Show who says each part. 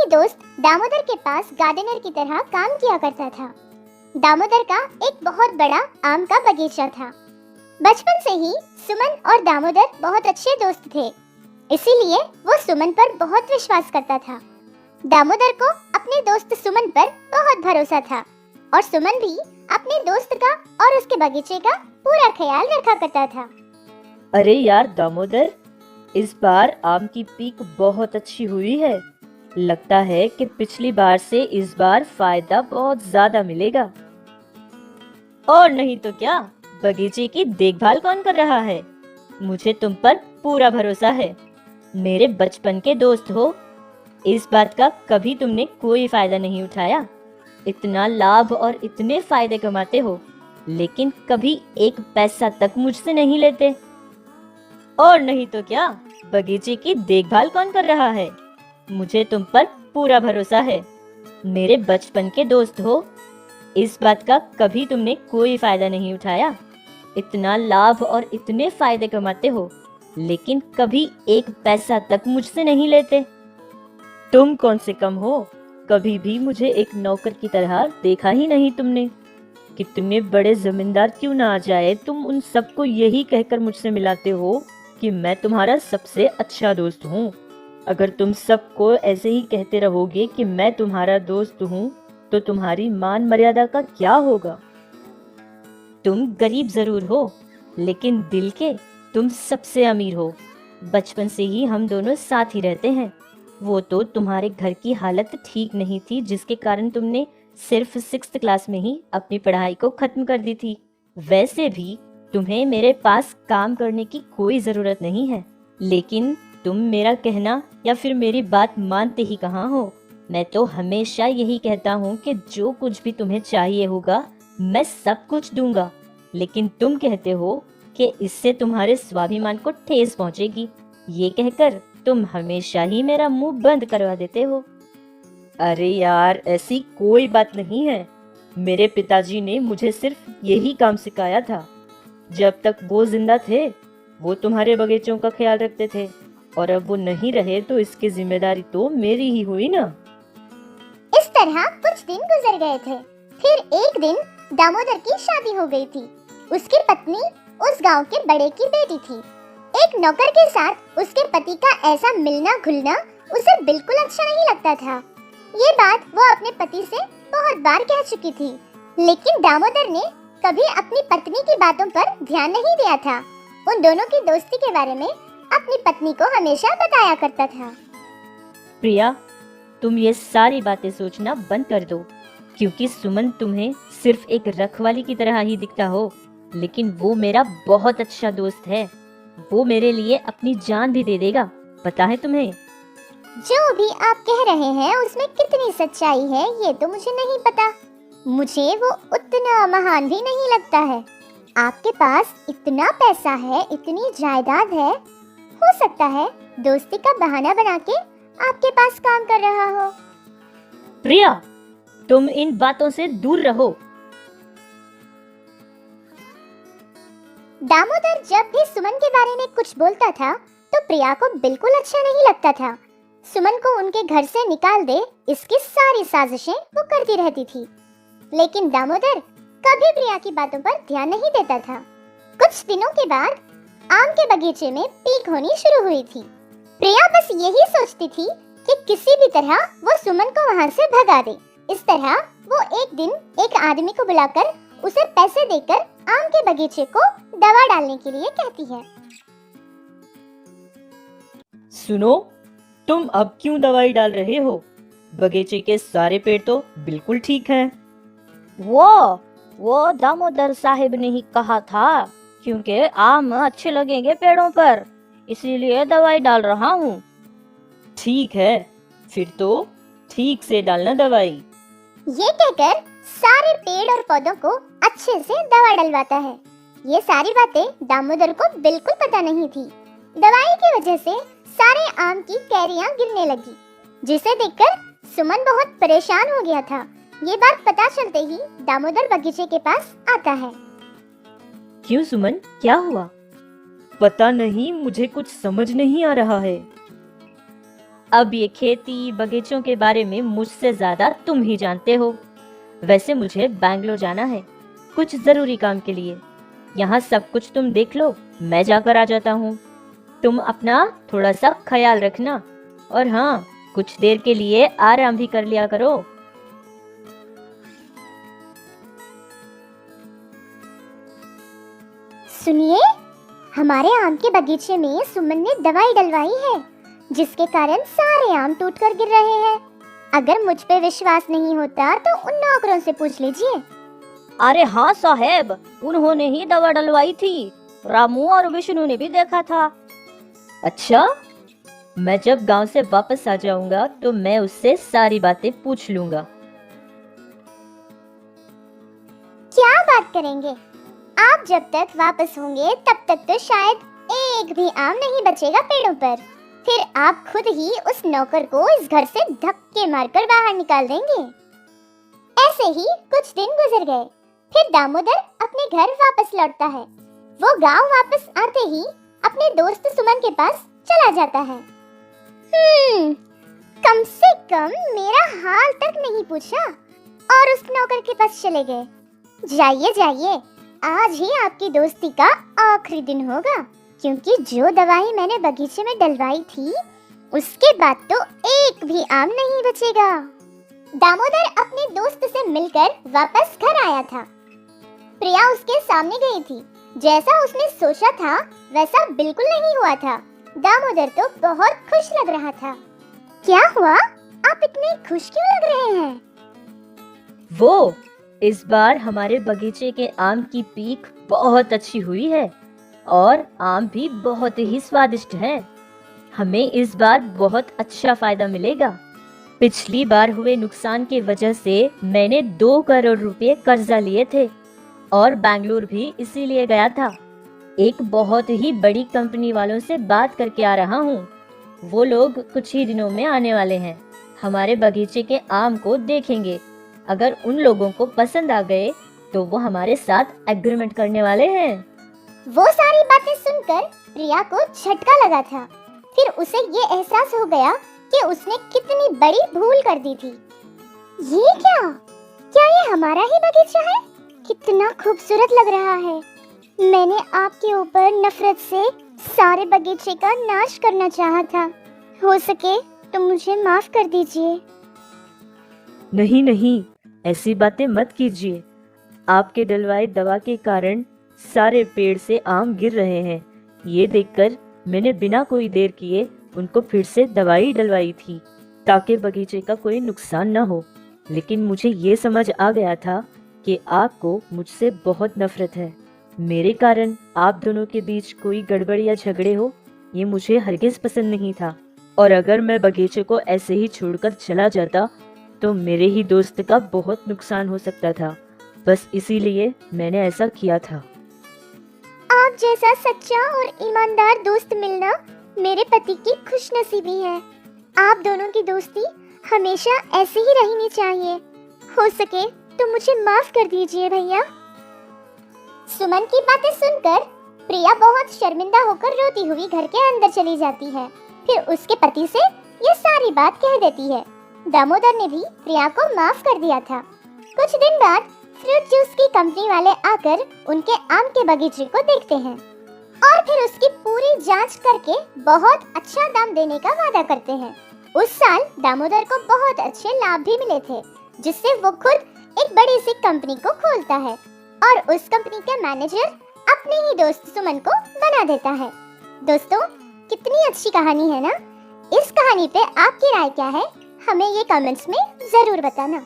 Speaker 1: ही दोस्त दामोदर के पास गार्डनर की तरह काम किया करता था। दामोदर का एक बहुत बड़ा आम का बगीचा था। बचपन से ही सुमन और दामोदर बहुत अच्छे दोस्त थे, इसीलिए वो सुमन पर बहुत विश्वास करता था। दामोदर को अपने दोस्त सुमन पर बहुत भरोसा था और सुमन भी अपने दोस्त का और उसके बगीचे का पूरा ख्याल रखा करता था।
Speaker 2: अरे यार दामोदर, इस बार आम की पीक बहुत अच्छी हुई है। लगता है कि पिछली बार से इस बार फायदा बहुत ज्यादा मिलेगा। और नहीं तो क्या, बगीचे की देखभाल कौन कर रहा है? मुझे तुम पर पूरा भरोसा है। मेरे बचपन के दोस्त हो, इस बात का कभी तुमने कोई फायदा नहीं उठाया। इतना लाभ और इतने फायदे कमाते हो, लेकिन कभी एक पैसा तक मुझसे नहीं लेते। और नहीं तो क्या, बगीचे की देखभाल कौन कर रहा है? मुझे तुम पर पूरा भरोसा है। मेरे बचपन के दोस्त हो, इस बात का कभी तुमने कोई फायदा नहीं उठाया। इतना लाभ और इतने फायदे कमाते हो, लेकिन कभी एक पैसा तक मुझसे नहीं लेते। तुम कौन से कम हो? कभी भी मुझे एक नौकर की तरह देखा ही नहीं तुमने। कितने बड़े जमींदार क्यों ना आ जाए, तुम उन सबको यही कहकर मुझसे मिलाते हो कि मैं तुम्हारा सबसे अच्छा दोस्त हूँ। अगर तुम सबको ऐसे ही कहते रहोगे कि मैं तुम्हारा दोस्त हूँ, तो तुम्हारी मान मर्यादा का क्या होगा? तुम गरीब जरूर हो, लेकिन दिल के तुम सबसे अमीर हो। बचपन से ही हम दोनों साथ ही रहते हैं। वो तो तुम्हारे घर की हालत ठीक नहीं थी, जिसके कारण तुमने सिर्फ 6th क्लास में ही अपनी पढ़ाई को खत्म कर दी थी। वैसे भी तुम्हें मेरे पास काम करने की कोई जरूरत नहीं है, लेकिन तुम मेरा कहना या फिर मेरी बात मानते ही कहाँ हो। मैं तो हमेशा यही कहता हूँ कि जो कुछ भी तुम्हें चाहिए होगा मैं सब कुछ दूंगा, लेकिन तुम कहते हो कि इससे तुम्हारे स्वाभिमान को ठेस पहुंचेगी। ये कहकर तुम हमेशा ही मेरा मुंह बंद करवा देते हो। अरे यार, ऐसी कोई बात नहीं है। मेरे पिताजी ने मुझे सिर्फ यही काम सिखाया था। जब तक वो जिंदा थे, वो तुम्हारे बगीचों का ख्याल रखते थे, और अब वो नहीं रहे तो इसकी जिम्मेदारी तो मेरी ही हुई ना।
Speaker 1: इस तरह कुछ दिन गुजर गए थे। फिर एक दिन दामोदर की शादी हो गई थी। उसकी पत्नी उस गांव के बड़े की बेटी थी। एक नौकर के साथ उसके पति का ऐसा मिलना घुलना उसे बिल्कुल अच्छा नहीं लगता था। ये बात वो अपने पति से बहुत बार कह चुकी थी, लेकिन दामोदर ने कभी अपनी पत्नी की बातों पर ध्यान नहीं दिया था। उन दोनों की दोस्ती के बारे में अपनी पत्नी को हमेशा बताया करता था।
Speaker 2: प्रिया, तुम ये सारी बातें सोचना बंद कर दो, क्योंकि सुमन तुम्हें सिर्फ एक रखवाली की तरह ही दिखता हो, लेकिन वो मेरा बहुत अच्छा दोस्त है। वो मेरे लिए अपनी जान भी दे देगा, पता है तुम्हें?
Speaker 1: जो भी आप कह रहे हैं उसमें कितनी सच्चाई है ये तो मुझे नहीं पता। मुझे वो उतना महान भी नहीं लगता है। आपके पास इतना पैसा है, इतनी जायदाद है, हो सकता है दोस्ती का बहाना बना के आपके पास काम कर रहा हो।
Speaker 2: प्रिया, तुम इन बातों से दूर रहो।
Speaker 1: दामोदर जब भी सुमन के बारे में कुछ बोलता था तो प्रिया को बिल्कुल अच्छा नहीं लगता था। सुमन को उनके घर से निकाल दे, इसकी सारी साजिशें वो करती रहती थी, लेकिन दामोदर कभी प्रिया की बातों पर ध्यान नहीं देता था। कुछ दिनों के बाद आम के बगीचे में पीक होनी शुरू हुई थी। प्रिया बस यही सोचती थी कि किसी भी तरह वो सुमन को वहां से भगा दे। इस तरह वो एक दिन एक आदमी को बुलाकर उसे पैसे देकर आम के बगीचे को दवा डालने के लिए कहती है।
Speaker 2: सुनो, तुम अब क्यों दवाई डाल रहे हो? बगीचे के सारे पेड़ तो बिल्कुल ठीक हैं।
Speaker 3: वो दामोदर साहिब ने ही कहा था, क्योंकि आम अच्छे लगेंगे पेड़ों पर, इसीलिए दवाई डाल रहा हूँ।
Speaker 2: ठीक है, फिर तो ठीक से डालना दवाई।
Speaker 1: ये कहकर सारे पेड़ और पौधों को अच्छे से दवा डलवाता है। ये सारी बातें दामोदर को बिल्कुल पता नहीं थी। दवाई की वजह से सारे आम की कैरियां गिरने लगी, जिसे देखकर सुमन बहुत परेशान हो गया था। ये बात पता चलते ही दामोदर बगीचे के पास आता है।
Speaker 2: क्यों सुमन, क्या हुआ? पता नहीं, मुझे कुछ समझ नहीं आ रहा है। अब ये खेती बगीचों के बारे में मुझसे ज्यादा तुम ही जानते हो। वैसे मुझे बैंगलोर जाना है कुछ जरूरी काम के लिए। यहाँ सब कुछ तुम देख लो, मैं जाकर आ जाता हूँ। तुम अपना थोड़ा सा ख्याल रखना और हाँ, कुछ देर के लिए आराम भी कर लिया करो।
Speaker 1: सुनिए, हमारे आम के बगीचे में सुमन ने दवाई डलवाई है, जिसके कारण सारे आम टूटकर गिर रहे हैं। अगर मुझ पे विश्वास नहीं होता तो उन नौकरों से पूछ लीजिए।
Speaker 3: अरे हाँ साहेब, उन्होंने ही दवा डलवाई थी। रामू और विष्णु ने भी देखा था।
Speaker 2: अच्छा, मैं जब गांव से वापस आ जाऊंगा तो मैं उससे सारी बातें पूछ लूंगा।
Speaker 1: क्या बात करेंगे? आप जब तक वापस होंगे तब तक तो शायद एक भी आम नहीं बचेगा पेड़ों पर। फिर आप खुद ही उस नौकर को इस घर से धक्के मारकर बाहर निकाल देंगे। ऐसे ही कुछ दिन गुजर गए। फिर दामोदर अपने घर वापस लौटता है। वो गांव वापस आते ही अपने दोस्त सुमन के पास चला जाता है। कम से कम मेरा हाल तक नहीं पूछा और उस नौकर के पास चले गए। जाइए जाइए, आज ही आपकी दोस्ती का आखिरी दिन होगा, क्योंकि जो दवाई मैंने बगीचे में डलवाई थी उसके बाद तो एक भी आम नहीं बचेगा। दामोदर अपने दोस्त से मिलकर वापस घर आया था। प्रिया उसके सामने गई थी। जैसा उसने सोचा था वैसा बिल्कुल नहीं हुआ था। दामोदर तो बहुत खुश लग रहा था। क्या हुआ? आप इतने खुश क्यों लग रहे हैं?
Speaker 2: वो इस बार हमारे बगीचे के आम की पीक बहुत अच्छी हुई है और आम भी बहुत ही स्वादिष्ट है। हमें इस बार बहुत अच्छा फायदा मिलेगा। पिछली बार हुए नुकसान की वजह से मैंने 2 करोड़ रुपए कर्जा लिए थे और बैंगलोर भी इसीलिए गया था। एक बहुत ही बड़ी कंपनी वालों से बात करके आ रहा हूँ। वो लोग कुछ ही दिनों में आने वाले हैं। हमारे बगीचे के आम को देखेंगे। अगर उन लोगों को पसंद आ गए तो वो हमारे साथ एग्रीमेंट करने वाले हैं।
Speaker 1: वो सारी बातें सुनकर प्रिया को झटका लगा था। फिर उसे ये एहसास हो गया कि उसने कितनी बड़ी भूल कर दी थी। ये क्या ये हमारा ही बगीचा है? कितना खूबसूरत लग रहा है। मैंने आपके ऊपर नफरत से सारे बगीचे का नाश करना चाहा था। हो सके तो मुझे माफ कर दीजिए।
Speaker 2: नहीं नहीं, ऐसी बातें मत कीजिए। आपके डलवाए दवा के कारण सारे पेड़ से आम गिर रहे हैं। ये देखकर मैंने बिना कोई देर किए उनको फिर से दवाई डलवाई थी ताकि बगीचे का कोई नुकसान न हो। लेकिन मुझे ये समझ आ गया था कि आपको मुझसे बहुत नफरत है। मेरे कारण आप दोनों के बीच कोई गड़बड़ या झगड़े हो, ये मुझे हरगिज पसंद नहीं था। और अगर मैं बगीचे को ऐसे ही छोड़कर चला जाता तो मेरे ही दोस्त का बहुत नुकसान हो सकता था। बस इसीलिए मैंने ऐसा किया था।
Speaker 1: आप जैसा सच्चा और ईमानदार दोस्त मिलना मेरे पति की खुशनसीबी है। आप दोनों की दोस्ती हमेशा ऐसी ही रहनी चाहिए। हो सके तो मुझे माफ कर दीजिए भैया। सुमन की बातें सुनकर प्रिया बहुत शर्मिंदा होकर रोती हुई घर के अंदर चली जाती है। फिर उसके पति से ये सारी बात कह देती है। दामोदर ने भी प्रिया को माफ कर दिया था। कुछ दिन बाद फ्रूट जूस की कंपनी वाले आकर उनके आम के बगीचे को देखते हैं और फिर उसकी पूरी जांच करके बहुत अच्छा दाम देने का वादा करते हैं। उस साल दामोदर को बहुत अच्छे लाभ भी मिले थे, जिससे वो खुद एक बड़ी सी कंपनी को खोलता है और उस कंपनी का मैनेजर अपने ही दोस्त सुमन को बना देता है। दोस्तों, कितनी अच्छी कहानी है ना? इस कहानी पे आपकी राय क्या है? हमें ये कमेंट्स में जरूर बताना।